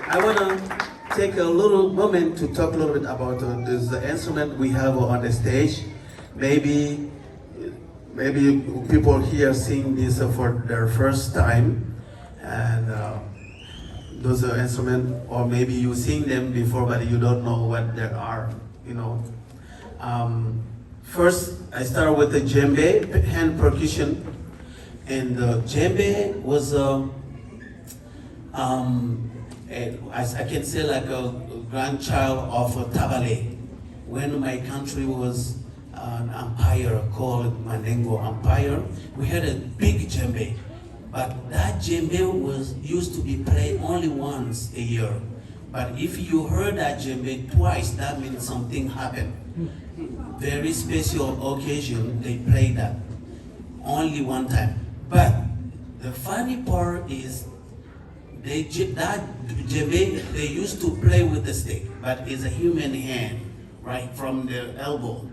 I want to take a little moment to talk a little bit about this instrument we have on the stage. Maybe people here seeing this for their first time, and those are instruments, or maybe you seen them before but you don't know what they are, you know. First, I start with the djembe, hand percussion, and the djembe was as I can say, like a grandchild of a tabale. When my country was an empire called Manengo Empire, we had a big djembe, but that djembe was used to be played only once a year. But if you heard that djembe twice, that means something happened. Very special occasion, they play that only one time. But the funny part is that djembe, they used to play with the stick, but it's a human hand, right, from the elbow.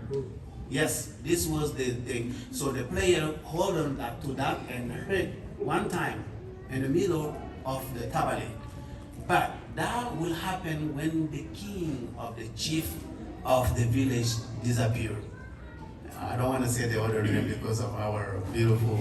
Yes, this was the thing. So the player hold on to that and hit one time in the middle of the tabale. But that will happen when the king of the chief of the village disappeared. I don't want to say the other name because of our beautiful.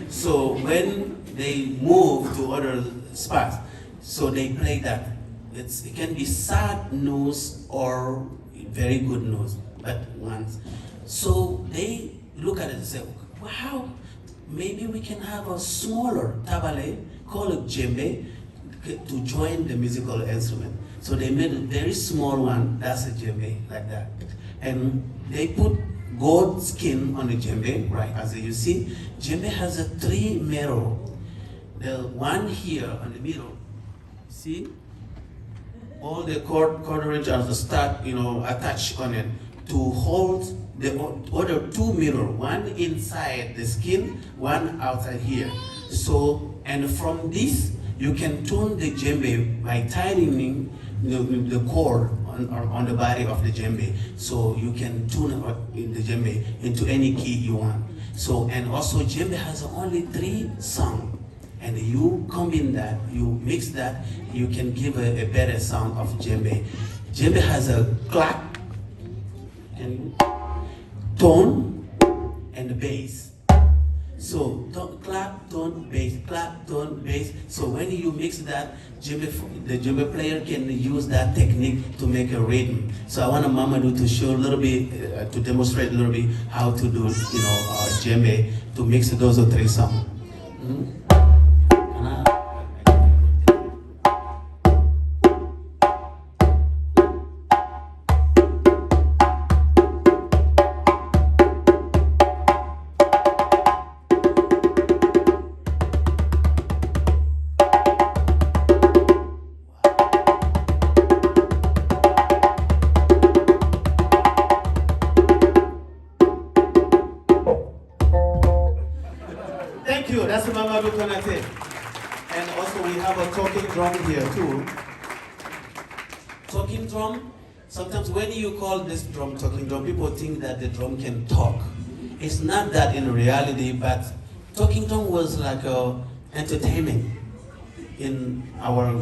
So when they move to other spots, so they play that. It can be sad news or very good news, but once. So they look at it and say, wow, maybe we can have a smaller tabale called a djembe to join the musical instrument. So they made a very small one, that's a djembe, like that. And they put gold skin on the djembe, right, as you see. Djembe has a 3 mirror. The one here on the middle, see? All the cordage are start, attached on it to hold the other 2 mirror, one inside the skin, one outside here. So, and from this, you can tune the djembe by tightening the cord on the body of the djembe. So you can tune the djembe into any key you want. So, and also djembe has only 3 songs. And you combine that, you mix that, you can give a better sound of djembe. Djembe has a clap, and tone, and bass. So clap, tone, bass, clap, tone, bass. So when you mix that, the djembe player can use that technique to make a rhythm. So I want Mamadou to show a little bit, to demonstrate a little bit how to do, djembe, to mix those 3 songs. Mm-hmm. Thank you, that's Mamadou Konate. And also we have a talking drum here too. Talking drum, sometimes when you call this drum talking drum, people think that the drum can talk. It's not that in reality, but talking drum was like a entertainment in our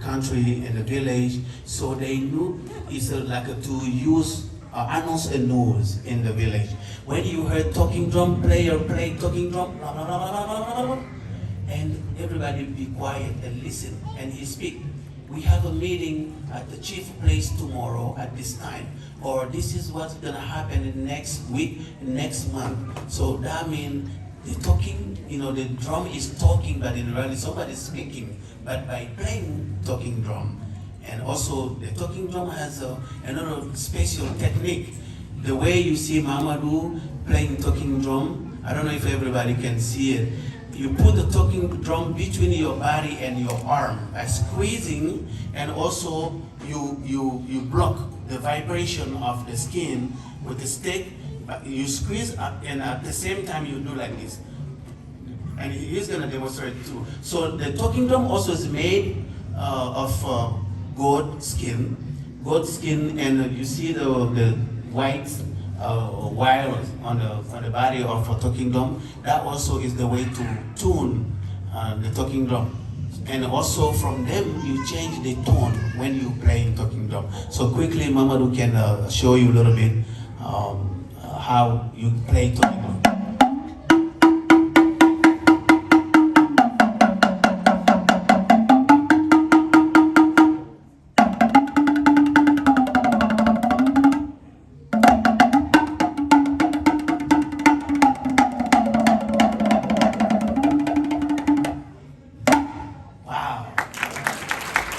country, in the village. So they knew it's like to use announce a news in the village. When you heard talking drum player play talking drum, blah, blah, blah, blah, blah, blah, blah, and everybody be quiet and listen, and he speak. We have a meeting at the chief place tomorrow at this time, or this is what's gonna happen in next week, next month. So that means the talking, the drum is talking, but in reality somebody's speaking, but by playing talking drum. And also the talking drum has another special technique. The way you see Mamadou playing talking drum, I don't know if everybody can see it. You put the talking drum between your body and your arm by squeezing, and also you block the vibration of the skin with the stick. You squeeze and at the same time you do like this. And he's gonna demonstrate too. So the talking drum also is made of goat skin, and you see the white wires on the body of a talking drum. That also is the way to tune the talking drum. And also from them, you change the tone when you play talking drum. So quickly, Mamadou can show you a little bit how you play talking drum.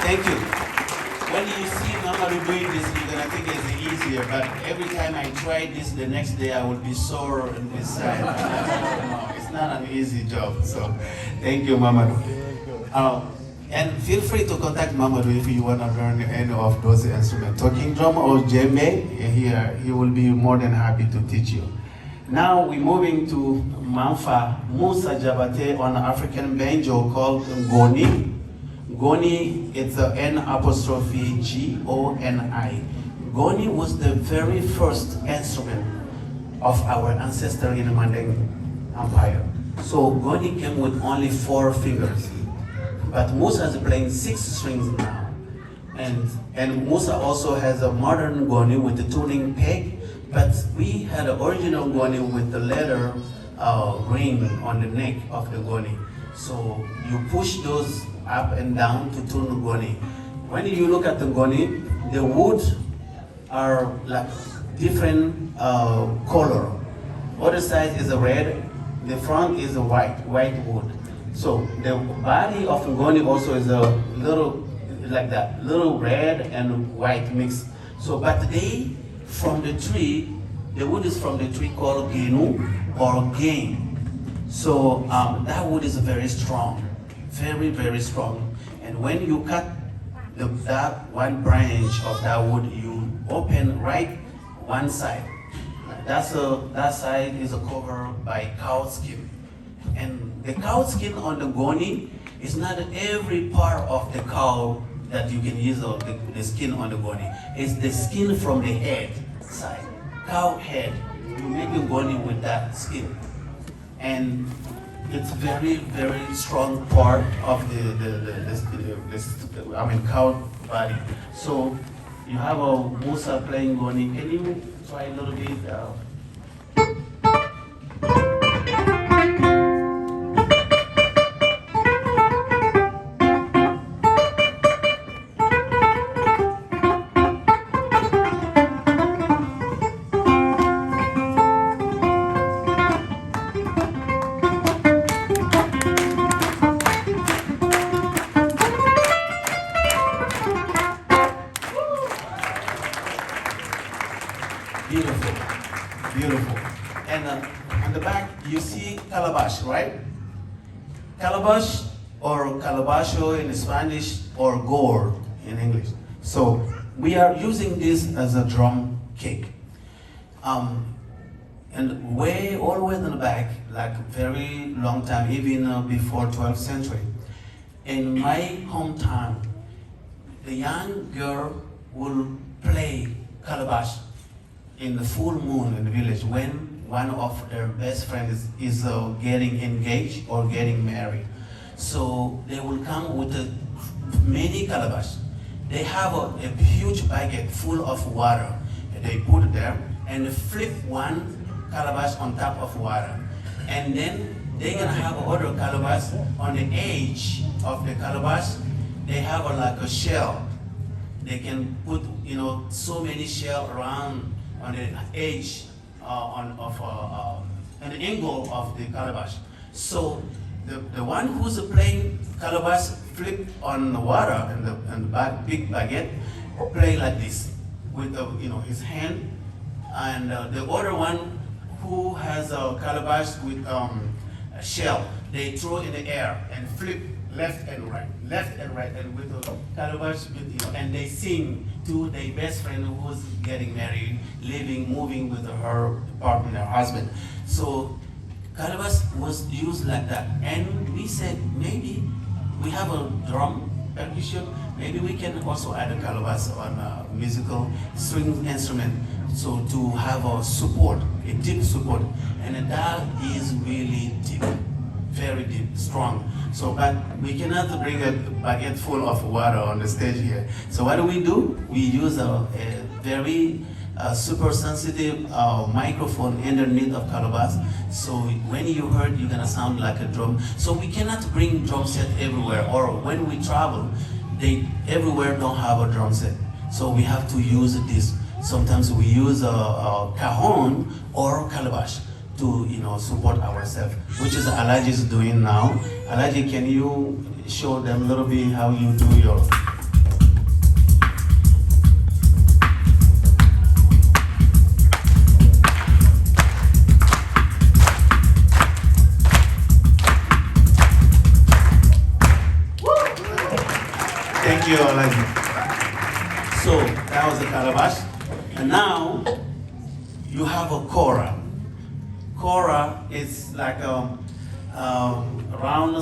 Thank you. When you see Mamadou doing this, you're gonna think it's easier, but every time I try this, the next day I will be sore on this side. No, it's not an easy job, so thank you, Mamadou. And feel free to contact Mamadou if you wanna learn any of those instruments. Talking drum or djembe, here, he will be more than happy to teach you. Now we're moving to Manfa Musa Jabate on African banjo called Ngoni. Goni, it's the N apostrophe G-O-N-I. Goni was the very first instrument of our ancestor in the Manding Empire. So Goni came with only 4 fingers. But Musa is playing 6 strings now. And Musa also has a modern Goni with the tuning peg, but we had an original Goni with the leather ring on the neck of the Goni. So you push those up and down to tune the Goni. When you look at the Goni, the wood are like different color. Other side is a red, the front is a white wood. So the body of the Goni also is a little like that, little red and white mix. So but they from the tree, the wood is from the tree called genu or game. So that wood is very strong. Very, very strong. And when you cut that one branch of that wood, you open right one side. That side is covered by cow skin. And the cow skin on the Goni is not every part of the cow that you can use the skin on the Goni. It's the skin from the head side, cow head. You make the Goni with that skin. And it's very, very strong part of cow body. So you have a Musa playing Goni. Can you try a little bit? Beautiful, beautiful. And on the back, you see calabash, right? Calabash or calabasho in Spanish or gourd in English. So we are using this as a drum kick. And way, all the way in the back, like very long time, even before 12th century. In my hometown, the young girl will play calabash in the full moon in the village when one of their best friends is getting engaged or getting married. So they will come with many calabash. They have a huge bucket full of water. They put it there and flip one calabash on top of water. And then they're gonna have other calabash on the edge of the calabash. They have like a shell. They can put so many shell around on the edge an angle of the calabash. So the one who's playing calabash flip on the water and the big baguette play like this with his hand, and the other one who has a calabash with a shell, they throw in the air and flip left and right, and with the calabash, and they sing to their best friend who's getting married, moving with her partner, her husband. So calabash was used like that, and we said maybe we have a drum percussion, maybe we can also add a calabash on a musical string instrument, so to have a support, a deep support, and that is really deep, very deep, strong. So, but we cannot bring a bucket full of water on the stage here. So what do? We use a very super sensitive microphone underneath of calabash. So when you heard, you're gonna sound like a drum. So we cannot bring drum set everywhere, or when we travel, they everywhere don't have a drum set. So we have to use this. Sometimes we use a cajon or calabash to support ourselves, which is Alaji is doing now. Alaji, can you show them a little bit how you do your? Thank you, Alaji. So that was the calabash, and now you have a kora. Kora is like around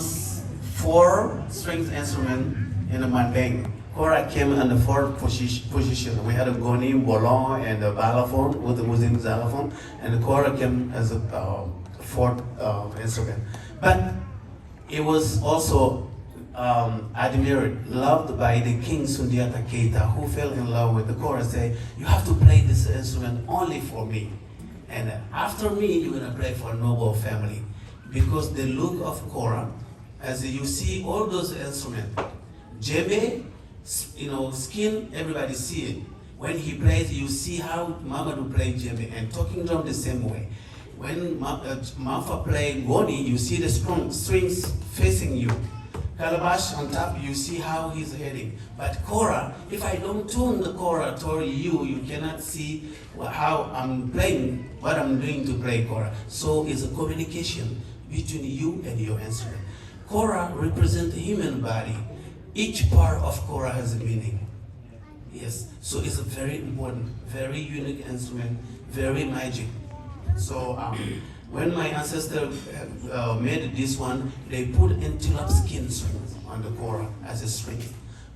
4 strings instrument in a mandingo. Kora came in the 4th position. We had a goni, bolon, and a balafon with the Muslim xylophone, and the kora came as a 4th instrument. But it was also admired, loved by the King Sundiata Keita, who fell in love with the kora. Say, you have to play this instrument only for me. And after me, you're gonna play for a noble family. Because the look of kora, as you see all those instruments, djembe, skin, everybody see it. When he plays, you see how Mamadou play djembe, and talking drum the same way. When Mafa play goni, you see the strings facing you. Calabash on top, you see how he's heading. But kora, if I don't tune the kora toward you, you cannot see how I'm playing, what I'm doing to play kora. So it's a communication between you and your instrument. Kora represents the human body. Each part of kora has a meaning. Yes, so it's a very important, very unique instrument, very magic. So when my ancestors made this one, they put antelope skin strings on the kora as a string.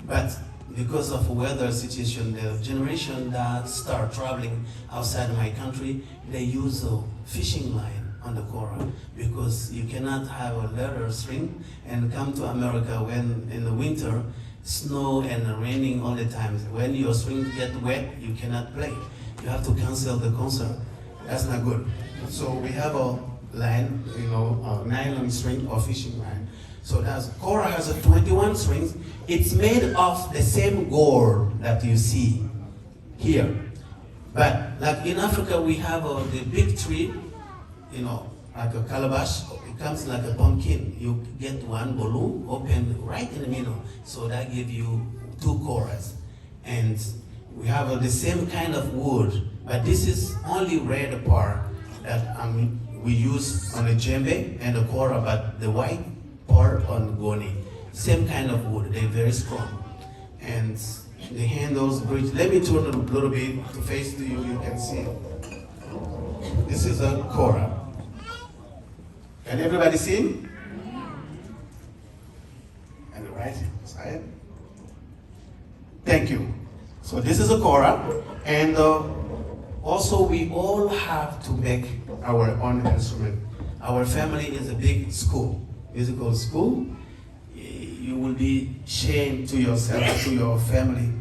But because of weather situation, the generation that start traveling outside my country, they use a fishing line on the kora, because you cannot have a leather string and come to America when in the winter, snow and raining all the time. When your string get wet, you cannot play. You have to cancel the concert. That's not good. So we have a line, a nylon string or fishing line. So that's kora has a 21 strings. It's made of the same gourd that you see here. But like in Africa, we have the big tree, like a calabash. It comes like a pumpkin. You get one balloon open right in the middle. So that gives you 2 koras. And we have the same kind of wood, but this is only red part that we use on the djembe and the kora, but the white part on goni. Same kind of wood, they're very strong. And the handles, bridge. Let me turn a little bit to face to you, you can see. This is a kora. Can everybody see? And the right side. Thank you. So this is a kora, and also we all have to make our own instrument. Our family is a big school, musical school. You will be ashamed to yourself, to your family,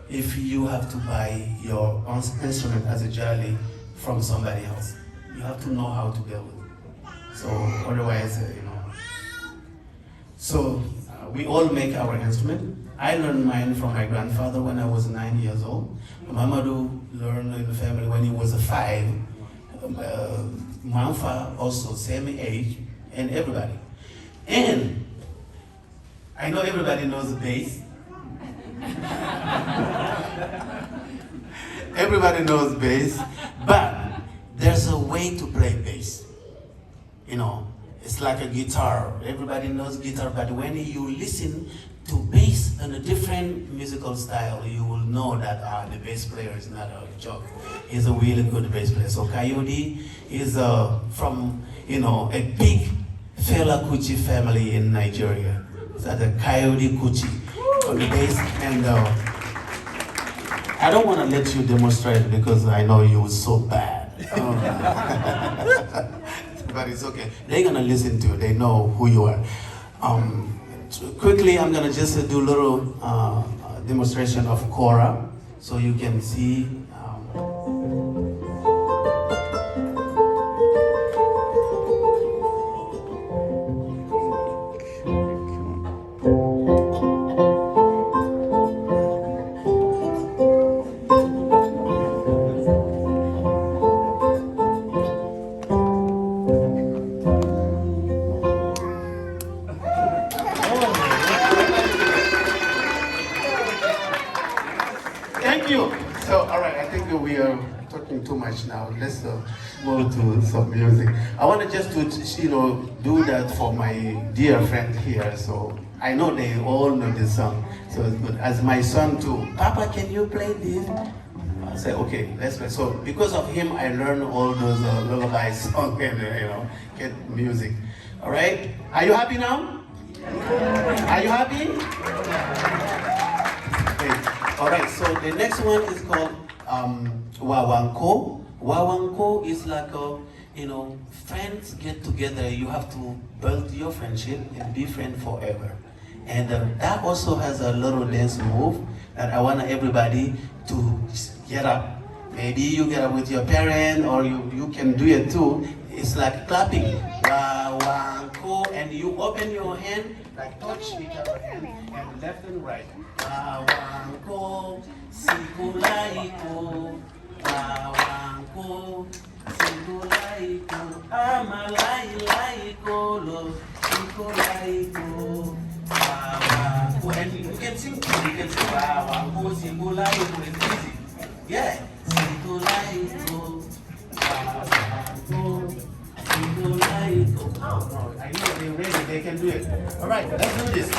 if you have to buy your own instrument as a jolly from somebody else. You have to know how to build it. So otherwise, So we all make our instrument. I learned mine from my grandfather when I was 9 years old. Mamadou learned in the family when he was 5. Manfa also, same age, and everybody. And I know everybody knows the bass. Everybody knows bass, but there's a way to play bass. It's like a guitar. Everybody knows guitar, but when you listen to bass in a different musical style, you will know that the bass player is not a joke. He's a really good bass player. So Coyote is from a big Fela Kuti family in Nigeria. It's the Coyote Kuti on the bass, and I don't want to let you demonstrate because I know you were so bad. but it's okay. They're gonna listen to you. They know who you are. Quickly, I'm gonna just do a little demonstration of kora, so you can see. Thank you. So, all right, I think we are talking too much now. Let's move to some music. I want to just do that for my dear friend here. So I know they all know this song. So it's good. As my son too. Papa, can you play this? I say, okay, let's play. So because of him, I learned all those lullaby songs and get music. All right. Are you happy now? Are you happy? Okay. All right. So the next one is called Wawanko. Wawanko is like friends get together. You have to build your friendship and be friends forever. And that also has a little dance move that I want everybody to get up. Maybe you get up with your parent, or you can do it too. It's like clapping. Wawanko, and you open your hand, like touch each other hand, and left and right. Wawanko, sikulaiko. Wawanko, sikulaiko. Amalaiko, lo, sikulaiko. And you can sing, Wawanko, sikulaiko. It's easy. Yeah. Sikulaiko. Wawanko, sikulaiko. Oh, no, I know they're ready, they can do it. All right, let's do this.